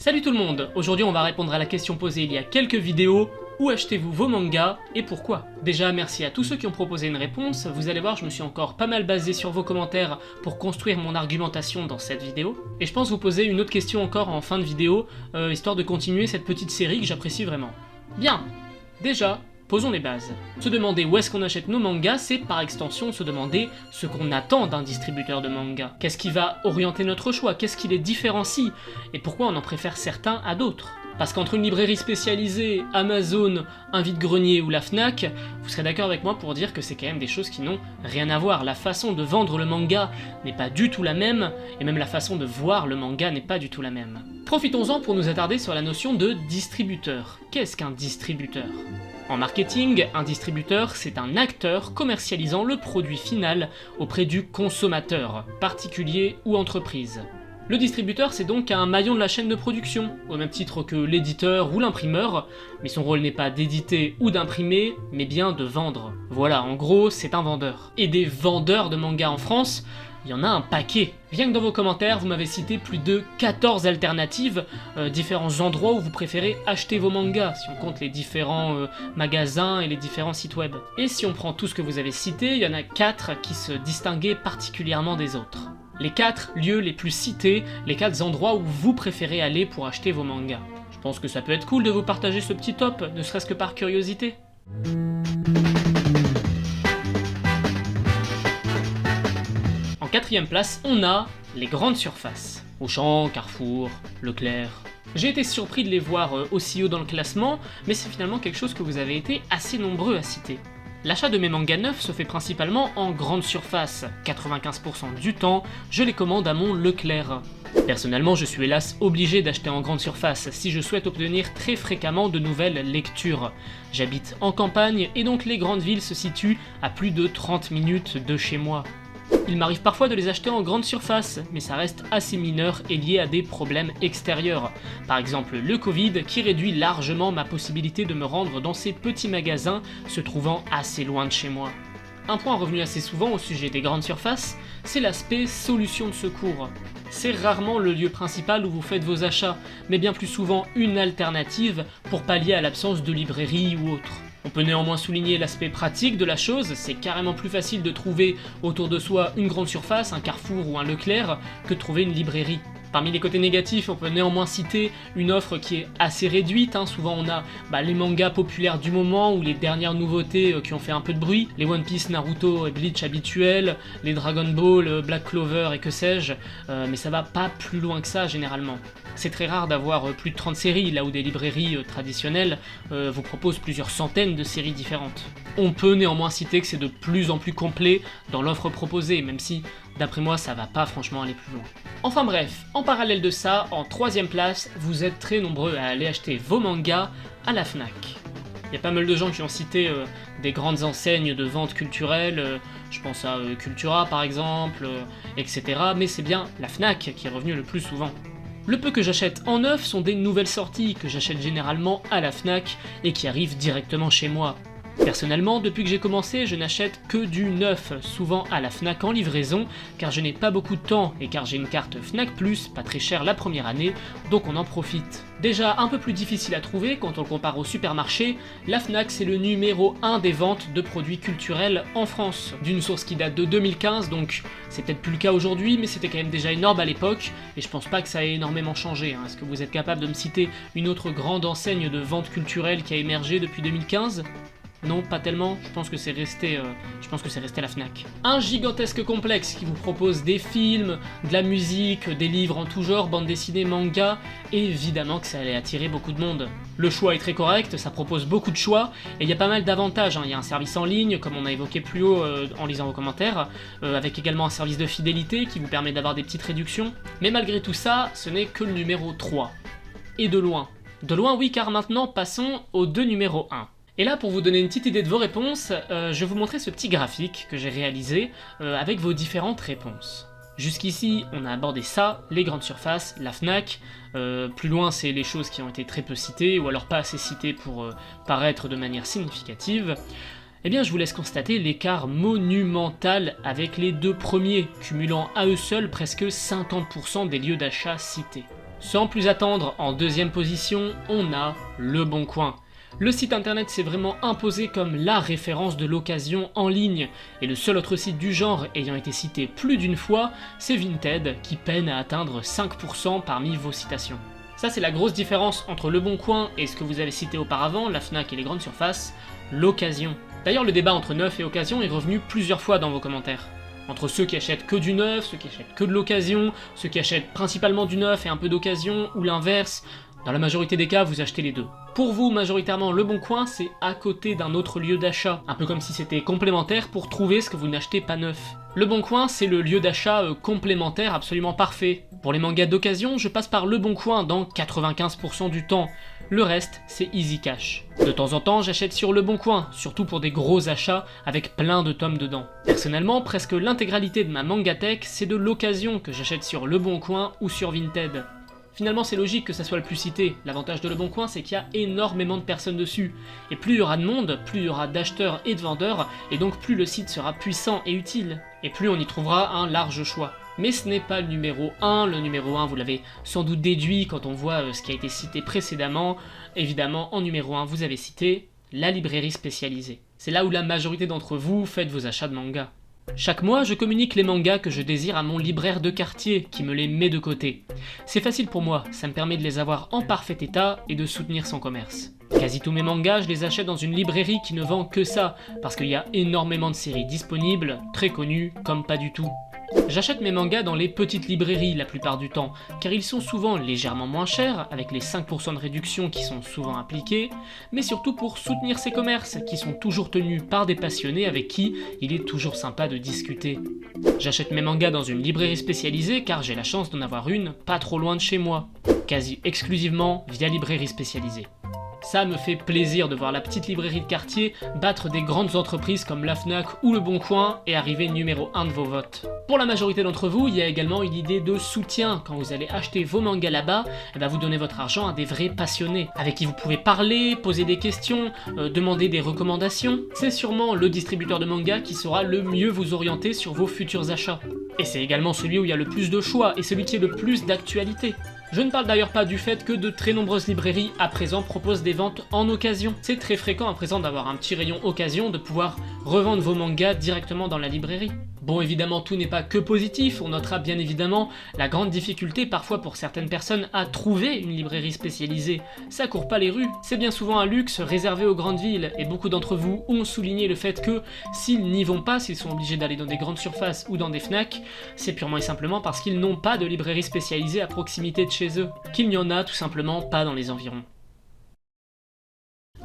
Salut tout le monde, aujourd'hui on va répondre à la question posée il y a quelques vidéos, où achetez-vous vos mangas et pourquoi? Déjà merci à tous ceux qui ont proposé une réponse, vous allez voir je me suis encore pas mal basé sur vos commentaires pour construire mon argumentation dans cette vidéo, et je pense vous poser une autre question encore en fin de vidéo, histoire de continuer cette petite série que j'apprécie vraiment. Bien, déjà, posons les bases. Se demander où est-ce qu'on achète nos mangas, c'est par extension se demander ce qu'on attend d'un distributeur de manga. Qu'est-ce qui va orienter notre choix? Qu'est-ce qui les différencie? Et pourquoi on en préfère certains à d'autres? Parce qu'entre une librairie spécialisée, Amazon, un vide-grenier ou la Fnac, vous serez d'accord avec moi pour dire que c'est quand même des choses qui n'ont rien à voir. La façon de vendre le manga n'est pas du tout la même, et même la façon de voir le manga n'est pas du tout la même. Profitons-en pour nous attarder sur la notion de distributeur. Qu'est-ce qu'un distributeur? En marketing, un distributeur, c'est un acteur commercialisant le produit final auprès du consommateur, particulier ou entreprise. Le distributeur, c'est donc un maillon de la chaîne de production, au même titre que l'éditeur ou l'imprimeur, mais son rôle n'est pas d'éditer ou d'imprimer, mais bien de vendre. Voilà, en gros, c'est un vendeur. Et des vendeurs de mangas en France, il y en a un paquet. Rien que dans vos commentaires, vous m'avez cité plus de 14 alternatives, différents endroits où vous préférez acheter vos mangas, si on compte les différents magasins et les différents sites web. Et si on prend tout ce que vous avez cité, il y en a 4 qui se distinguaient particulièrement des autres. Les 4 lieux les plus cités, les 4 endroits où vous préférez aller pour acheter vos mangas. Je pense que ça peut être cool de vous partager ce petit top, ne serait-ce que par curiosité. En 4ème place, on a les grandes surfaces. Auchan, Carrefour, Leclerc. J'ai été surpris de les voir aussi haut dans le classement, mais c'est finalement quelque chose que vous avez été assez nombreux à citer. L'achat de mes mangas neufs se fait principalement en grande surface. 95% du temps, je les commande à mon Leclerc. Personnellement, je suis hélas obligé d'acheter en grande surface si je souhaite obtenir très fréquemment de nouvelles lectures. J'habite en campagne et donc les grandes villes se situent à plus de 30 minutes de chez moi. Il m'arrive parfois de les acheter en grande surface, mais ça reste assez mineur et lié à des problèmes extérieurs. Par exemple le Covid qui réduit largement ma possibilité de me rendre dans ces petits magasins se trouvant assez loin de chez moi. Un point revenu assez souvent au sujet des grandes surfaces, c'est l'aspect solution de secours. C'est rarement le lieu principal où vous faites vos achats, mais bien plus souvent une alternative pour pallier à l'absence de librairie ou autre. On peut néanmoins souligner l'aspect pratique de la chose, c'est carrément plus facile de trouver autour de soi une grande surface, un Carrefour ou un Leclerc, que de trouver une librairie. Parmi les côtés négatifs, on peut néanmoins citer une offre qui est assez réduite, souvent on a les mangas populaires du moment ou les dernières nouveautés qui ont fait un peu de bruit, les One Piece, Naruto et Bleach habituels, les Dragon Ball, Black Clover et que sais-je, mais ça va pas plus loin que ça généralement. C'est très rare d'avoir plus de 30 séries, là où des librairies traditionnelles vous proposent plusieurs centaines de séries différentes. On peut néanmoins citer que c'est de plus en plus complet dans l'offre proposée, même si, d'après moi, ça va pas franchement aller plus loin. Enfin bref, en parallèle de ça, en 3ème place, vous êtes très nombreux à aller acheter vos mangas à la Fnac. Il y a pas mal de gens qui ont cité des grandes enseignes de vente culturelle, je pense à Cultura par exemple, etc. Mais c'est bien la Fnac qui est revenue le plus souvent. Le peu que j'achète en neuf sont des nouvelles sorties que j'achète généralement à la Fnac et qui arrivent directement chez moi. Personnellement, depuis que j'ai commencé, je n'achète que du neuf, souvent à la Fnac en livraison, car je n'ai pas beaucoup de temps et car j'ai une carte Fnac+, pas très chère la première année, donc on en profite. Déjà un peu plus difficile à trouver quand on le compare au supermarché, la Fnac c'est le numéro 1 des ventes de produits culturels en France, d'une source qui date de 2015, donc c'est peut-être plus le cas aujourd'hui, mais c'était quand même déjà énorme à l'époque, et je pense pas que ça ait énormément changé. Est-ce que vous êtes capable de me citer une autre grande enseigne de vente culturelle qui a émergé depuis 2015 ? Non, pas tellement, je pense que c'est resté la Fnac. Un gigantesque complexe qui vous propose des films, de la musique, des livres en tout genre, bande dessinée, manga, et évidemment que ça allait attirer beaucoup de monde. Le choix est très correct, ça propose beaucoup de choix, et il y a pas mal d'avantages. Il y a un service en ligne, comme on a évoqué plus haut en lisant vos commentaires, avec également un service de fidélité qui vous permet d'avoir des petites réductions, mais malgré tout ça, ce n'est que le numéro 3. Et de loin. De loin oui, car maintenant passons aux deux numéros 1. Et là, pour vous donner une petite idée de vos réponses, je vais vous montrer ce petit graphique que j'ai réalisé avec vos différentes réponses. Jusqu'ici, on a abordé ça, les grandes surfaces, la Fnac, plus loin c'est les choses qui ont été très peu citées, ou alors pas assez citées pour paraître de manière significative. Eh bien je vous laisse constater l'écart monumental avec les deux premiers, cumulant à eux seuls presque 50% des lieux d'achat cités. Sans plus attendre, en deuxième position, on a Le Bon Coin. Le site internet s'est vraiment imposé comme la référence de l'occasion en ligne, et le seul autre site du genre ayant été cité plus d'une fois, c'est Vinted, qui peine à atteindre 5% parmi vos citations. Ça c'est la grosse différence entre Le Bon Coin et ce que vous avez cité auparavant, la Fnac et les grandes surfaces, l'occasion. D'ailleurs le débat entre neuf et occasion est revenu plusieurs fois dans vos commentaires. Entre ceux qui achètent que du neuf, ceux qui achètent que de l'occasion, ceux qui achètent principalement du neuf et un peu d'occasion, ou l'inverse. Dans la majorité des cas, vous achetez les deux. Pour vous, majoritairement, Le Bon Coin, c'est à côté d'un autre lieu d'achat, un peu comme si c'était complémentaire pour trouver ce que vous n'achetez pas neuf. Le Bon Coin, c'est le lieu d'achat complémentaire absolument parfait. Pour les mangas d'occasion, je passe par Le Bon Coin dans 95% du temps. Le reste, c'est Easy Cash. De temps en temps, j'achète sur Le Bon Coin, surtout pour des gros achats avec plein de tomes dedans. Personnellement, presque l'intégralité de ma mangatech, c'est de l'occasion que j'achète sur Le Bon Coin ou sur Vinted. Finalement, c'est logique que ça soit le plus cité. L'avantage de Le Bon Coin, c'est qu'il y a énormément de personnes dessus. Et plus il y aura de monde, plus il y aura d'acheteurs et de vendeurs, et donc plus le site sera puissant et utile. Et plus on y trouvera un large choix. Mais ce n'est pas le numéro 1. Le numéro 1, vous l'avez sans doute déduit quand on voit ce qui a été cité précédemment. Évidemment, en numéro 1, vous avez cité la librairie spécialisée. C'est là où la majorité d'entre vous faites vos achats de mangas. Chaque mois, je communique les mangas que je désire à mon libraire de quartier, qui me les met de côté. C'est facile pour moi, ça me permet de les avoir en parfait état et de soutenir son commerce. Quasi tous mes mangas, je les achète dans une librairie qui ne vend que ça, parce qu'il y a énormément de séries disponibles, très connues, comme pas du tout. J'achète mes mangas dans les petites librairies la plupart du temps, car ils sont souvent légèrement moins chers, avec les 5% de réduction qui sont souvent appliqués, mais surtout pour soutenir ces commerces, qui sont toujours tenus par des passionnés avec qui il est toujours sympa de discuter. J'achète mes mangas dans une librairie spécialisée, car j'ai la chance d'en avoir une pas trop loin de chez moi, quasi exclusivement via librairie spécialisée. Ça me fait plaisir de voir la petite librairie de quartier battre des grandes entreprises comme la Fnac ou Le Bon Coin et arriver numéro 1 de vos votes. Pour la majorité d'entre vous, il y a également une idée de soutien. Quand vous allez acheter vos mangas là-bas, vous donnez votre argent à des vrais passionnés, avec qui vous pouvez parler, poser des questions, demander des recommandations. C'est sûrement le distributeur de mangas qui saura le mieux vous orienter sur vos futurs achats. Et c'est également celui où il y a le plus de choix et celui qui est le plus d'actualité. Je ne parle d'ailleurs pas du fait que de très nombreuses librairies à présent proposent des ventes en occasion. C'est très fréquent à présent d'avoir un petit rayon occasion, de pouvoir revendre vos mangas directement dans la librairie. Bon, évidemment, tout n'est pas que positif, on notera bien évidemment la grande difficulté parfois pour certaines personnes à trouver une librairie spécialisée. Ça court pas les rues, c'est bien souvent un luxe réservé aux grandes villes, et beaucoup d'entre vous ont souligné le fait que s'ils n'y vont pas, s'ils sont obligés d'aller dans des grandes surfaces ou dans des Fnac, c'est purement et simplement parce qu'ils n'ont pas de librairie spécialisée à proximité de chez eux, qu'il n'y en a tout simplement pas dans les environs.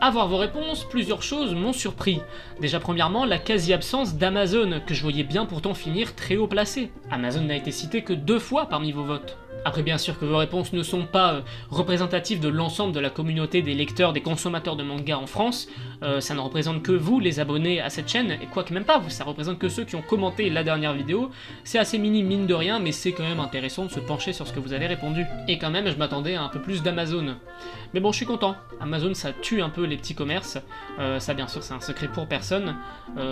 À voir vos réponses, plusieurs choses m'ont surpris. Déjà premièrement, la quasi-absence d'Amazon, que je voyais bien pourtant finir très haut placé. Amazon n'a été cité que 2 fois parmi vos votes. Après bien sûr que vos réponses ne sont pas représentatives de l'ensemble de la communauté des lecteurs, des consommateurs de mangas en France, ça ne représente que vous, les abonnés à cette chaîne, et quoique même pas, ça représente que ceux qui ont commenté la dernière vidéo. C'est assez mine de rien, mais c'est quand même intéressant de se pencher sur ce que vous avez répondu. Et quand même, je m'attendais à un peu plus d'Amazon. Mais bon, je suis content. Amazon, ça tue un peu les petits commerces. Ça, bien sûr, c'est un secret pour personne.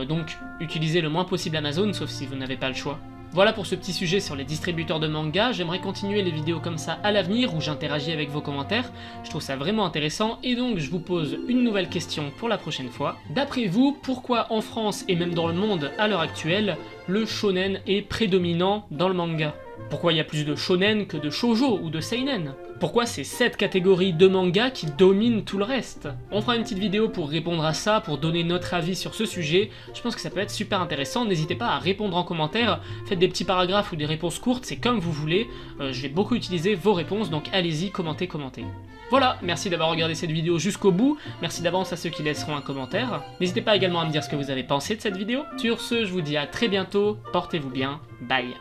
Donc, utilisez le moins possible Amazon, sauf si vous n'avez pas le choix. Voilà pour ce petit sujet sur les distributeurs de mangas. J'aimerais continuer les vidéos comme ça à l'avenir où j'interagis avec vos commentaires. Je trouve ça vraiment intéressant et donc je vous pose une nouvelle question pour la prochaine fois. D'après vous, pourquoi en France et même dans le monde à l'heure actuelle, le shonen est prédominant dans le manga? Pourquoi il y a plus de shonen que de shoujo ou de seinen? Pourquoi c'est cette catégorie de manga qui domine tout le reste? On fera une petite vidéo pour répondre à ça, pour donner notre avis sur ce sujet. Je pense que ça peut être super intéressant. N'hésitez pas à répondre en commentaire. Faites des petits paragraphes ou des réponses courtes, c'est comme vous voulez. Je vais beaucoup utiliser vos réponses, donc allez-y, commentez. Voilà, merci d'avoir regardé cette vidéo jusqu'au bout. Merci d'avance à ceux qui laisseront un commentaire. N'hésitez pas également à me dire ce que vous avez pensé de cette vidéo. Sur ce, je vous dis à très bientôt. Portez-vous bien. Bye.